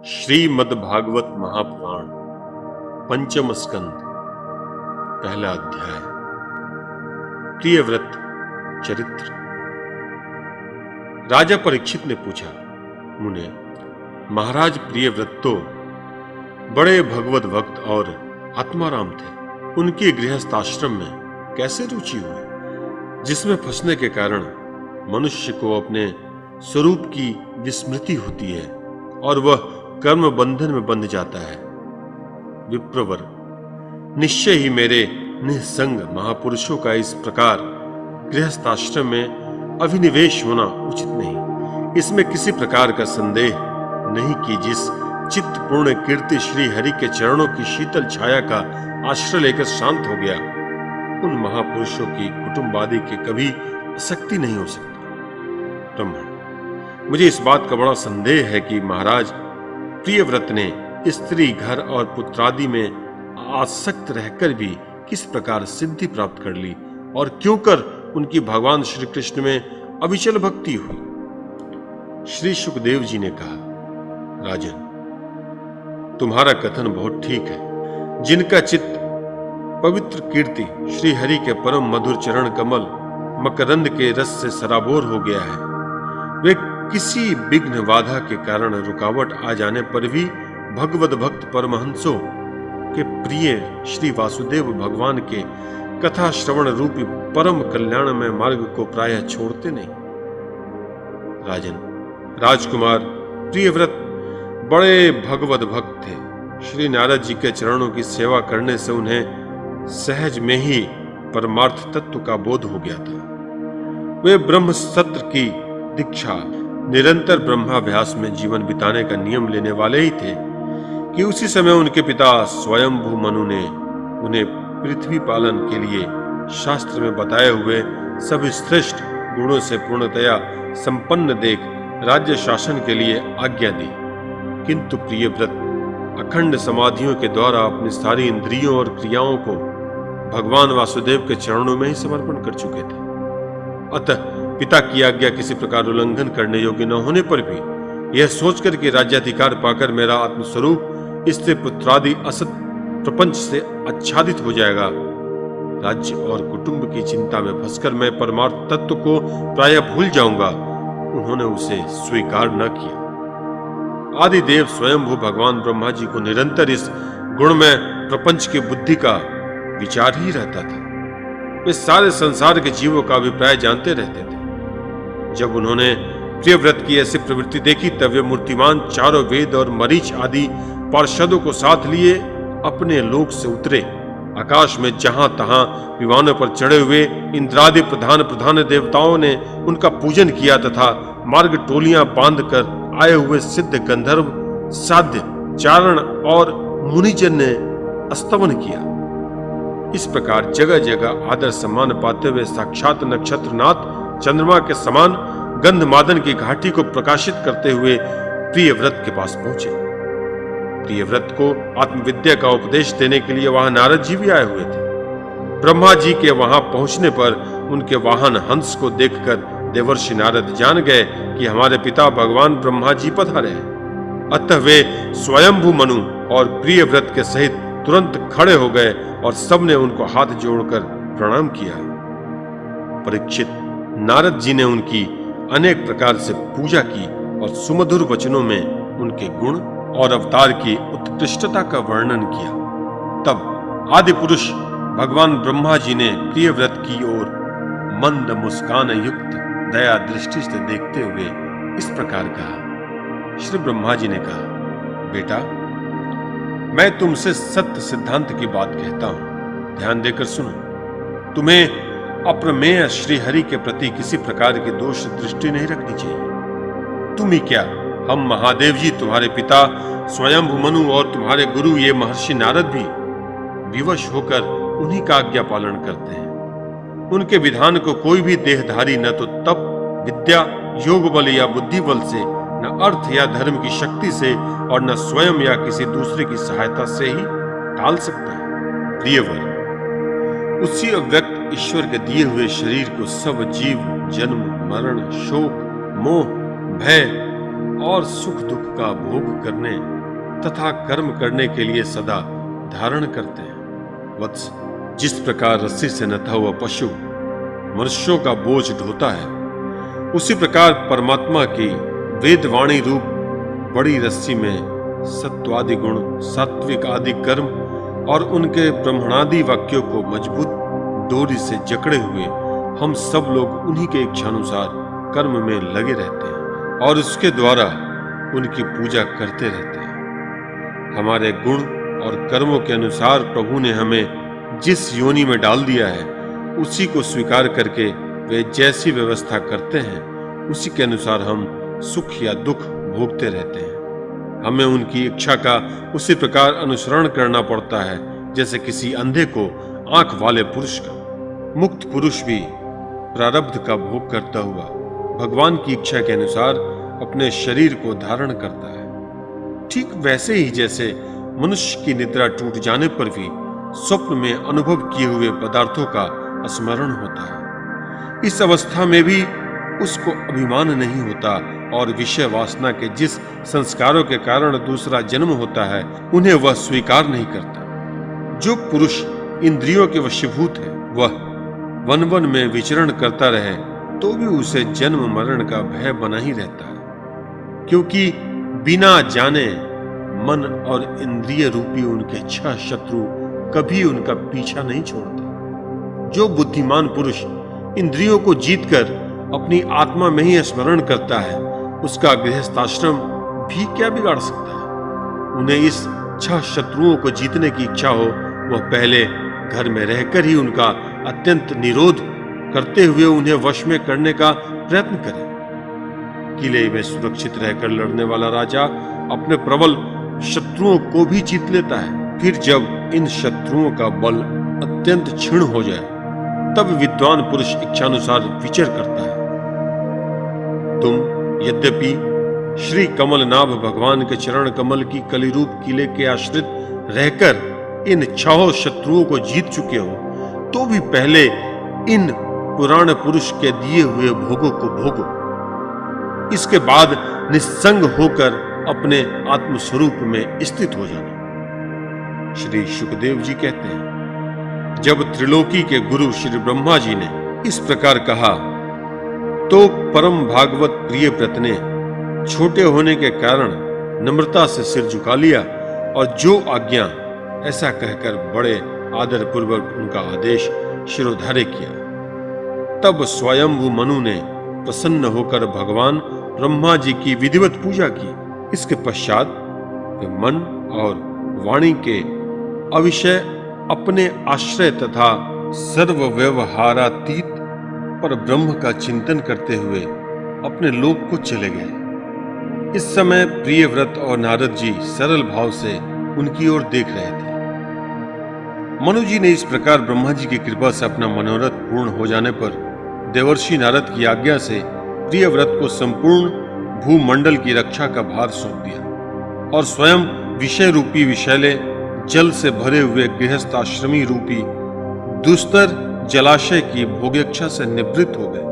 श्रीमद्भागवत महापुराण पंचम स्कंद पहला अध्याय प्रियव्रत चरित्र। राजा परीक्षित ने पूछा, मुने, महाराज प्रियव्रत तो बड़े भगवत भक्त और आत्माराम थे। उनकी गृहस्थ आश्रम में कैसे रुचि हुई, जिसमें फंसने के कारण मनुष्य को अपने स्वरूप की विस्मृति होती है और वह कर्म बंधन में बंध जाता है। विप्रवर, निश्चय ही मेरे निसंग महापुरुषों का इस प्रकार गृहस्थ आश्रम में अभिनिवेश होना उचित नहीं। इसमें किसी प्रकार का संदेह नहीं कि जिस चित्त पूर्ण कीर्ति श्री हरि के चरणों की शीतल छाया का आश्रय लेकर शांत हो गया, उन महापुरुषों की कुटुंबादि के कभी आसक्ति नहीं हो सकती। ब्राह्मण, मुझे इस बात का बड़ा संदेह है कि महाराज प्रियव्रत ने स्त्री, घर और पुत्रादि में आसक्त रहकर भी किस प्रकार सिद्धि प्राप्त कर ली और क्यों कर उनकी भगवान श्री कृष्ण में अविचल भक्ति हुई। श्री सुखदेव जी ने कहा, राजन, तुम्हारा कथन बहुत ठीक है। जिनका चित्त पवित्र कीर्ति श्री हरि के परम मधुर चरण कमल मकरंद के रस से सराबोर हो गया है, वे किसी विघ्न बाधा के कारण रुकावट आ जाने पर भी भगवत भक्त परमहंसों के प्रिय श्री वासुदेव भगवान के कथा श्रवण रूपी परम कल्याणमय मार्ग को प्रायः छोड़ते नहीं। राजन, राजकुमार प्रियव्रत बड़े भगवत भक्त थे। श्री नारद जी के चरणों की सेवा करने से उन्हें सहज में ही परमार्थ तत्व का बोध हो गया था। वे ब्रह्म सत्र की दीक्षा, निरंतर ब्रह्माभ्यास में जीवन बिताने का नियम लेने वाले ही थे कि उसी समय उनके पिता स्वयंभू मनु ने उन्हें पृथ्वी पालन के लिए शास्त्र में बताए हुए सब श्रेष्ठ गुणों से पूर्णतया संपन्न देख राज्य शासन के लिए आज्ञा दी। किंतु प्रियव्रत अखंड समाधियों के द्वारा अपनी सारी इंद्रियों और क्रियाओं को भगवान वासुदेव के चरणों में ही समर्पण कर चुके थे। अतः पिता की आज्ञा किसी प्रकार उल्लंघन करने योग्य न होने पर भी यह सोचकर कि राज्याधिकार पाकर मेरा आत्मस्वरूप स्त्री पुत्रादि असत प्रपंच से आच्छादित हो जाएगा, राज्य और कुटुंब की चिंता में फंसकर मैं परमार्थ तत्व को प्रायः भूल जाऊंगा, उन्होंने उसे स्वीकार न किया। आदिदेव स्वयंभू भगवान ब्रह्मा जी को निरंतर इस गुण में प्रपंच की बुद्धि का विचार ही रहता था। वे सारे संसार के जीवों का अभिप्राय जानते रहते थे। जब उन्होंने प्रियव्रत की ऐसी प्रवृत्ति देखी, तब वे मूर्तिमान चारों वेद और मरीच आदि पार्षदों को साथ लिए अपने लोक से उतरे। आकाश में जहां तहां विमानों पर चढ़े हुए इंद्रादि प्रधान देवताओं ने उनका पूजन किया तथा मार्ग टोलियां बांधकर आए हुए सिद्ध गंधर्व, साध्य, चारण और मुनिजन ने स्तवन किया। इस प्रकार जगह जगह आदर सम्मान पाते हुए साक्षात नक्षत्रनाथ चंद्रमा के समान गंधमादन की घाटी को प्रकाशित करते हुए प्रियव्रत के पास पहुंचे। प्रियव्रत को आत्मविद्या का उपदेश देने के लिए वहां नारद जी भी आए हुए थे। ब्रह्मा जी के वहां पहुंचने पर उनके वाहन हंस को देखकर देवर्षि नारद जान गए कि हमारे पिता भगवान ब्रह्मा जी पधारे हैं। अतः वे स्वयंभू मनु और प्रियव्रत के सहित तुरंत खड़े हो गए और सबने उनको हाथ जोड़कर प्रणाम किया। परीक्षित, नारद जी ने उनकी अनेक प्रकार से पूजा की और सुमधुर वचनों में उनके गुण और अवतार की उत्कृष्टता का वर्णन किया। तब आदि पुरुष भगवान ब्रह्मा जी ने प्रियव्रत की ओर मंद मुस्कान युक्त दया दृष्टि से देखते हुए इस प्रकार कहा। श्री ब्रह्मा जी ने कहा, बेटा, मैं तुमसे सत्य सिद्धांत की बात कहता हूं, ध्यान देकर सुनो। तुम्हें अप्रमेय श्री हरि के प्रति किसी प्रकार की दोष दृष्टि नहीं रखनी चाहिए। तुम ही क्या, हम महादेव जी, तुम्हारे पिता स्वयंभू मनु और तुम्हारे गुरु ये महर्षि नारद भी विवश होकर उन्हीं का आज्ञा पालन करते हैं। उनके विधान को कोई भी देहधारी न तो तप, विद्या, योग बल या बुद्धि बल से, न अर्थ या धर्म की शक्ति से और न स्वयं या किसी दूसरे की सहायता से ही टाल सकता है। प्रियवर, उसी अव्यक्त ईश्वर के दिए हुए शरीर को सब जीव जन्म, मरण, शोक, मोह, भय, और सुख दुख का भोग करने तथा कर्म करने के लिए सदा धारण करते हैं। वत्स, जिस प्रकार रस्सी से नथा हुआ पशु मनुष्यों का बोझ ढोता है, उसी प्रकार परमात्मा की वेदवाणी रूप बड़ी रस्सी में सत्वादि गुण, सात्विक आदि कर्म और उनके ब्रह्मणादि वाक्यों को मजबूत डोरी से जकड़े हुए हम सब लोग उन्हीं के इच्छानुसार कर्म में लगे रहते हैं और उसके द्वारा उनकी पूजा करते रहते हैं। हमारे गुण और कर्मों के अनुसार प्रभु ने हमें जिस योनि में डाल दिया है, उसी को स्वीकार करके वे जैसी व्यवस्था करते हैं, उसी के अनुसार हम सुख या दुख भोगते रहते हैं। हमें उनकी इच्छा का उसी प्रकार अनुसरण करना पड़ता है जैसे किसी अंधे को आंख वाले पुरुष का। मुक्त पुरुष भी प्रारब्ध का भोग करता हुआ भगवान की इच्छा के अनुसार अपने शरीर को धारण करता है। ठीक वैसे ही जैसे मनुष्य की निद्रा टूट जाने पर भी स्वप्न में अनुभव किए हुए पदार्थों का स्मरण होता है, इस अवस्था में भी उसको अभिमान नहीं होता और विषय वासना के जिस संस्कारों के कारण दूसरा जन्म होता है, उन्हें वह स्वीकार नहीं करता। जो पुरुष इंद्रियों के वशीभूत है, वह वन वन में विचरण करता रहे तो भी उसे जन्म मरण का भय बना ही रहता है, क्योंकि बिना जाने मन और इंद्रिय रूपी उनके छह शत्रु कभी उनका पीछा नहीं छोड़ते। जो बुद्धिमान पुरुष इंद्रियों को जीतकर अपनी आत्मा में ही स्मरण करता है, उसका गृहस्थाश्रम भी क्या बिगाड़ सकता है। उन्हें इस छह शत्रुओं को जीतने की इच्छा हो, वह पहले घर में रहकर ही उनका अत्यंत निरोध करते हुए उन्हें वश में करने का प्रयत्न करे। किले में सुरक्षित रहकर लड़ने वाला राजा अपने प्रबल शत्रुओं को भी जीत लेता है। फिर जब इन शत्रुओं का बल अत्यंत क्षीण हो जाए, तब विद्वान पुरुष इच्छानुसार विचर करता है। तुम यद्यपि श्री कमलनाभ भगवान के चरण कमल की कलिरूप किले के आश्रित रहकर इन छह शत्रुओं को जीत चुके हो, तो भी पहले इन पुराण पुरुष के दिए हुए भोगों को भोगो। इसके बाद निस्संग होकर अपने आत्मस्वरूप में स्थित हो जाना। श्री शुकदेव जी कहते हैं, जब त्रिलोकी के गुरु श्री ब्रह्मा जी ने इस प्रकार कहा, तो परम भागवत प्रिय व्रत ने छोटे होने के कारण नम्रता से सिर झुका लिया और जो आज्ञा ऐसा कहकर बड़े आदर पूर्वक उनका आदेश शिरोधार्य किया। तब स्वयंभू मनु ने प्रसन्न होकर भगवान ब्रह्मा जी की विधिवत पूजा की। इसके पश्चात वे मन और वाणी के अविषय अपने आश्रय तथा सर्व व्यवहारातीत पर ब्रह्म का चिंतन करते हुए अपने लोक को चले गए। इस समय प्रिय व्रत और नारद जी सरल भाव से उनकी ओर देख रहे थे। मनु जी ने इस प्रकार ब्रह्मा जी की कृपा से अपना मनोरथ पूर्ण हो जाने पर देवर्षि नारद की आज्ञा से प्रिय व्रत को संपूर्ण भूमंडल की रक्षा का भार सौंप दिया और स्वयं विषय रूपी विषैले जल से भरे हुए गृहस्थ आश्रमी रूपी दुस्तर जलाशय की भोगेच्छा से निवृत्त हो गए।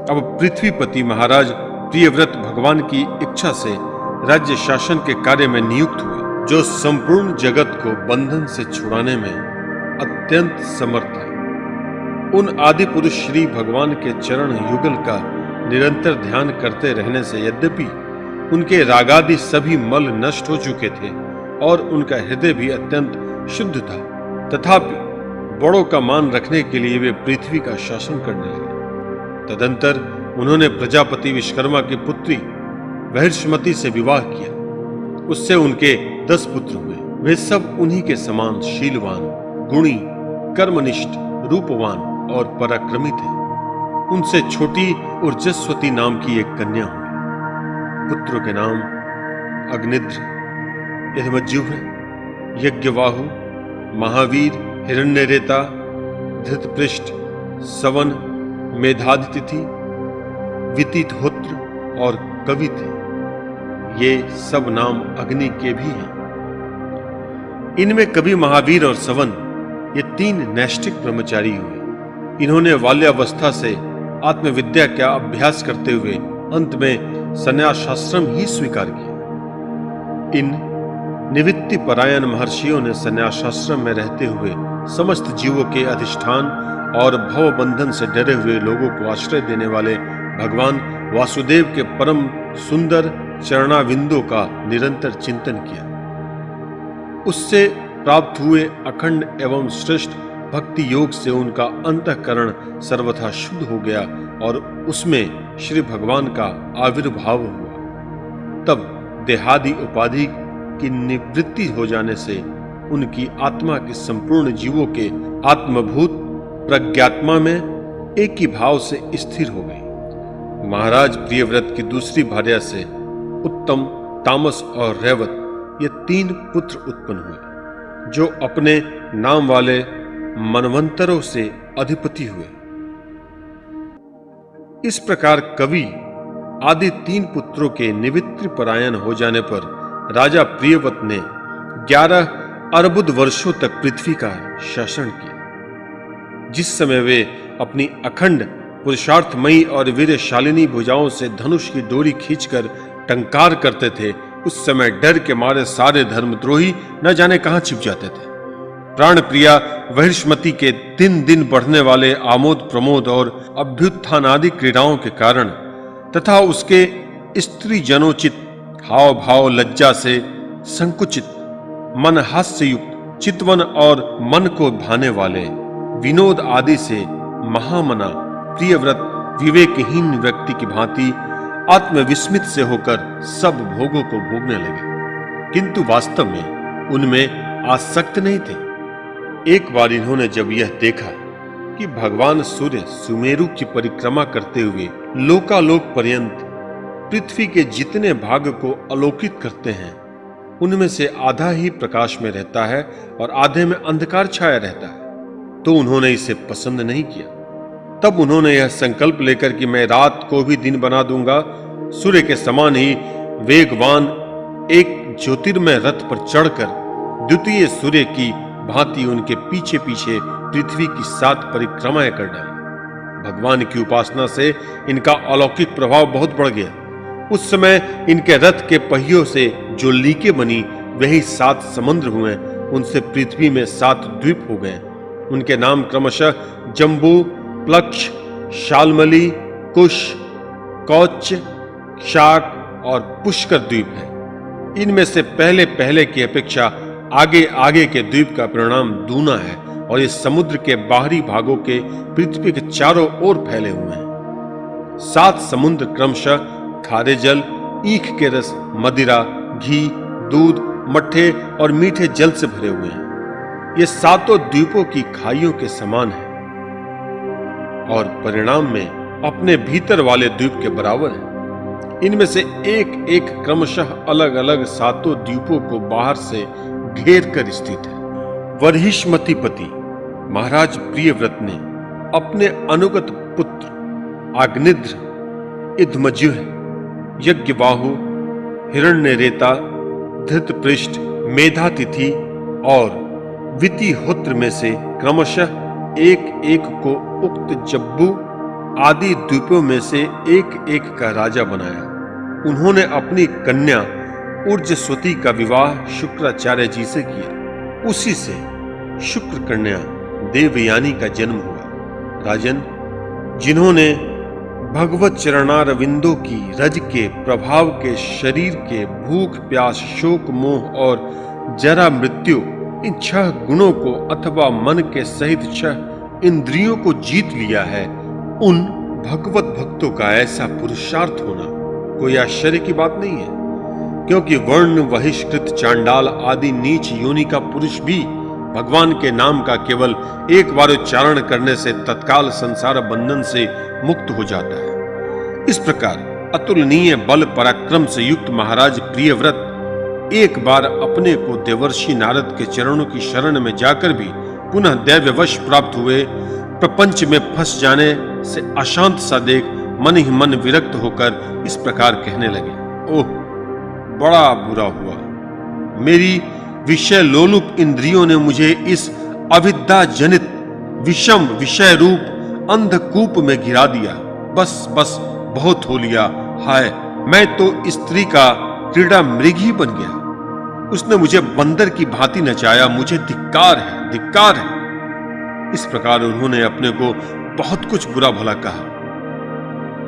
अब पृथ्वीपति महाराज प्रियव्रत भगवान की इच्छा से राज्य शासन के कार्य में नियुक्त हुए, जो संपूर्ण जगत को बंधन से छुड़ाने में अत्यंत समर्थ है। उन आदि पुरुष श्री भगवान के चरण युगल का निरंतर ध्यान करते रहने से यद्यपि उनके रागादि सभी मल नष्ट हो चुके थे और उनका हृदय भी अत्यंत शुद्ध था, तथापि बड़ों का मान रखने के लिए वे पृथ्वी का शासन करने लगे। तदंतर उन्होंने प्रजापति विश्वकर्मा की पुत्री बहिर्ष्मति से विवाह किया। उससे उनके 10 पुत्र हुए। वे सब उन्हीं के समान शीलवान, गुणी, कर्मनिष्ठ, रूपवान और पराक्रमी थे। उनसे छोटी ऊर्जस्वती नाम की एक कन्या हुई। पुत्रों के नाम अग्निद्र, यमज्जुह्व, यज्ञवाहु, महावीर, हिरण्यरेता, धृतपृष्ठ, सवन, मेधादितिथि, वितिहोत्र और कवि थे। ये सब नाम अग्नि के भी हैं। इनमें कवि, महावीर और सवन ये 3 नैष्ठिक ब्रह्मचारी हुए। इन्होंने बाल्यावस्था से आत्मविद्या का अभ्यास करते हुए अंत में संन्यासाश्रम ही स्वीकार किया। इन निवृत्ति परायण महर्षियों ने संन्यासाश्रम में रहते हुए समस्त जीवों के अधिष्ठान और भव बंधन से डरे हुए लोगों को आश्रय देने वाले भगवान वासुदेव के परम सुंदर चरणाविंदों का निरंतर चिंतन किया। उससे प्राप्त हुए अखंड एवं श्रेष्ठ भक्ति योग से उनका अंतःकरण सर्वथा शुद्ध हो गया और उसमें श्री भगवान का आविर्भाव हुआ। तब देहादि उपाधि की निवृत्ति हो जाने से उनकी आत्मा के संपूर्ण जीवों के आत्मभूत प्रज्ञात्मा में एक ही भाव से स्थिर हो गई। महाराज प्रियव्रत की दूसरी भार्या से उत्तम, तामस और रैवत ये 3 पुत्र उत्पन्न हुए, जो अपने नाम वाले मनवंतरों से अधिपति हुए। इस प्रकार कवि आदि 3 पुत्रों के निवृत्ति परायण हो जाने पर राजा प्रियव्रत ने 11 अर्बुद वर्षों तक पृथ्वी का शासन किया। जिस समय वे अपनी अखंड पुरुषार्थमयी और वीरशालिनी भुजाओं से धनुष की डोरी खींचकर टंकार करते थे, उस समय डर के मारे सारे धर्मद्रोही न जाने कहां छिप जाते थे। प्राण प्रिया वहिष्मती के दिन दिन बढ़ने वाले आमोद प्रमोद और अभ्युत्थान आदि क्रीड़ाओं के कारण तथा उसके स्त्री जनोचित हाव भाव लज्जा से संकुचित मन हास्य युक्त चितवन और मन को भाने वाले विनोद आदि से महामना प्रियव्रत विवेकहीन व्यक्ति की भांति आत्मविस्मित से होकर सब भोगों को भोगने लगे, किंतु वास्तव में उनमें आसक्त नहीं थे। एक बार इन्होंने जब यह देखा कि भगवान सूर्य सुमेरु की परिक्रमा करते हुए लोकालोक पर्यंत पृथ्वी के जितने भाग को आलोकित करते हैं, उनमें से आधा ही प्रकाश में रहता है और आधे में अंधकार छाया रहता है, तो उन्होंने इसे पसंद नहीं किया। तब उन्होंने यह संकल्प लेकर कि मैं रात को भी दिन बना दूंगा, सूर्य के समान ही वेगवान एक ज्योतिर्मय रथ पर चढ़कर द्वितीय सूर्य की भांति उनके पीछे पीछे पृथ्वी की 7 परिक्रमाएं कर डाली। भगवान की उपासना से इनका अलौकिक प्रभाव बहुत बढ़ गया। उस समय इनके रथ के पहियों से जो लीकें बनी वही 7 समुद्र हुए, उनसे पृथ्वी में 7 द्वीप हो गए। उनके नाम क्रमशः जम्बू, प्लक्ष, शालमली, कुश, कौच, शाक और पुष्कर द्वीप है। इनमें से पहले पहले की अपेक्षा आगे आगे के द्वीप का परिणाम दूना है और ये समुद्र के बाहरी भागों के पृथ्वी के चारों ओर फैले हुए हैं। 7 समुद्र क्रमशः खारे जल, ईख के रस, मदिरा, घी, दूध, मट्ठे और मीठे जल से भरे हुए हैं। ये 7 द्वीपों की खाइयों के समान है और परिणाम में अपने भीतर वाले द्वीप के बराबर है। इनमें से एक एक क्रमशः अलग अलग 7 द्वीपों को बाहर से घेर कर स्थित है। वर्हिष्मतीपति महाराज प्रियव्रत ने अपने अनुगत पुत्र आग्निद्र, इदमज्युह, यज्ञबाहु, हिरण्यरेता, धृतपृष्ठ, मेधातिथि और वितिहोत्र में से क्रमशः एक एक को उक्त जब्बू आदि द्वीपों में से एक एक का राजा बनाया। उन्होंने अपनी कन्या ऊर्जस्वती का विवाह शुक्राचार्य जी से किया। उसी से शुक्र कन्या देवयानी का जन्म हुआ। राजन, जिन्होंने भगवत चरणारविंदों की रज के प्रभाव के शरीर के भूख, प्यास, शोक, मोह और जरा मृत्यु इन 6 गुणों को अथवा मन के सहित 6 इंद्रियों को जीत लिया है, उन भगवत भक्तों का ऐसा पुरुषार्थ होना कोई आश्चर्य की बात नहीं है, क्योंकि वर्ण, बहिष्कृत, चांडाल आदि नीच योनि का पुरुष भी भगवान के नाम का केवल एक बार उच्चारण करने से तत्काल संसार बंधन से मुक्त हो जाता है। इस प्रकार अतुलनीय बल पराक्रम से युक्त महाराज प्रियव्रत एक बार अपने को देवर्षि नारद के चरणों की शरण में जाकर भी पुनः दैव्यवश प्राप्त हुए। प्रपंच में फंस जाने से अशांत सा देख मन ही मन विरक्त होकर इस प्रकार कहने लगे, ओह बड़ा बुरा हुआ, मेरी विषय लोलुप इंद्रियों ने मुझे इस अविद्या जनित विषम विषय रूप अंधकूप में गिरा दिया। बस बस बहुत हो लिया, हाय मैं तो स्त्री का क्रीड़ा मृग ही बन गया। उसने मुझे बंदर की भांति नचाया। मुझे धिक्कार है, धिक्कार है। इस प्रकार उन्होंने अपने को बहुत कुछ बुरा भला कहा।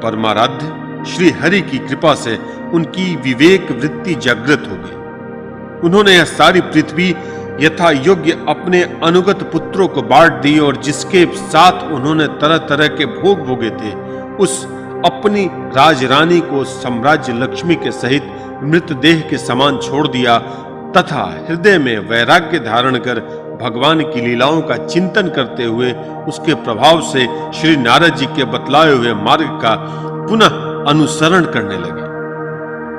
परमाराध्य श्री हरि की कृपा से उनकी विवेक वृत्ति जागृत हो गई। उन्होंने यह सारी पृथ्वी यथा योग्य अपने अनुगत पुत्रों को बांट दी और जिसके साथ उन्होंने तरह तरह के भोग भोगे थे, उस अपनी राजरानी को साम्राज्य लक्ष्मी के सहित मृतदेह के समान छोड़ दिया तथा हृदय में वैराग्य धारण कर भगवान की लीलाओं का चिंतन करते हुए उसके प्रभाव से श्री नारद जी के बतलाए हुए मार्ग का पुनः अनुसरण करने लगे।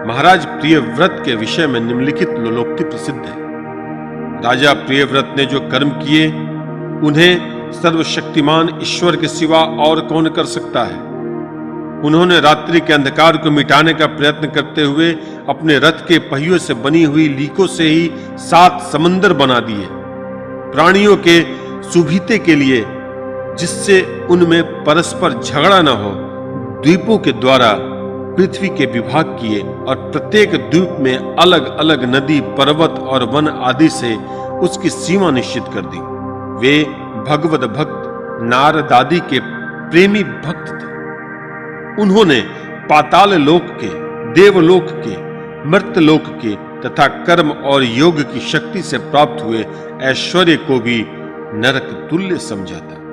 महाराज प्रियव्रत के विषय में निम्नलिखित लोकोक्ति प्रसिद्ध है। राजा प्रियव्रत ने जो कर्म किए, उन्हें सर्वशक्तिमान ईश्वर के सिवा और कौन कर सकता है। उन्होंने रात्रि के अंधकार को मिटाने का प्रयत्न करते हुए अपने रथ के पहियों से बनी हुई लीकों से ही 7 समंदर बना दिए। प्राणियों के सुविधे के लिए, जिससे उनमें परस्पर झगड़ा न हो, द्वीपों के द्वारा पृथ्वी के विभाग किए और प्रत्येक द्वीप में अलग अलग नदी, पर्वत और वन आदि से उसकी सीमा निश्चित कर दी। वे भगवत भक्त नारद आदि के प्रेमी भक्त थे। उन्होंने पाताल लोक के, देवलोक के, मर्त्यलोक के तथा कर्म और योग की शक्ति से प्राप्त हुए ऐश्वर्य को भी नरक तुल्य समझा था।